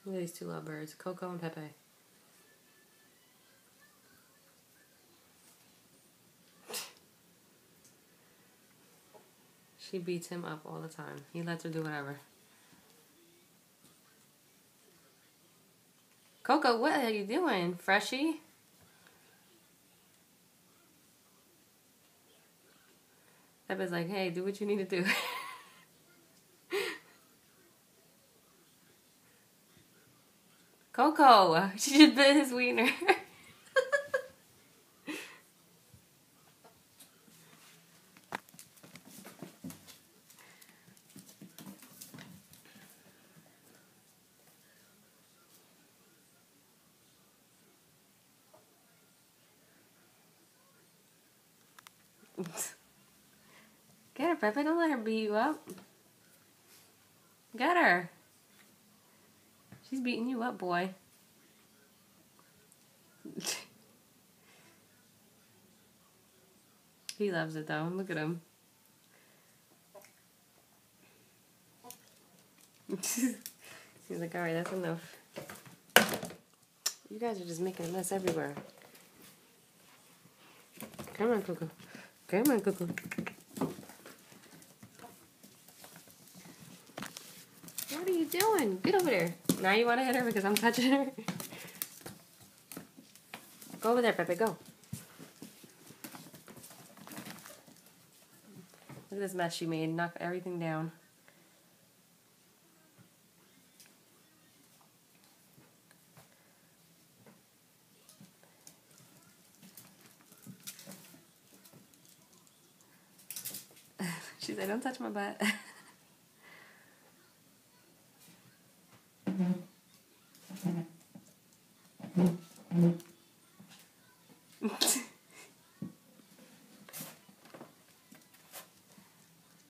Look at these two lovebirds, Coco and Pepe. She beats him up all the time. He lets her do whatever. Coco, what are you doing, freshie? Pepe's like, hey, do what you need to do. Coco, she just bit his wiener. Get her, Pepe. Don't let her beat you up. Get her. She's beating you up, boy. He loves it, though. Look at him. He's like, alright, that's enough. You guys are just making a mess everywhere. Come on, Coco. Come on, Coco. What are you doing? Get over there. Now you want to hit her because I'm touching her? Go over there, Pepe. Go. Look at this mess she made. Knock everything down. She said, don't touch my butt.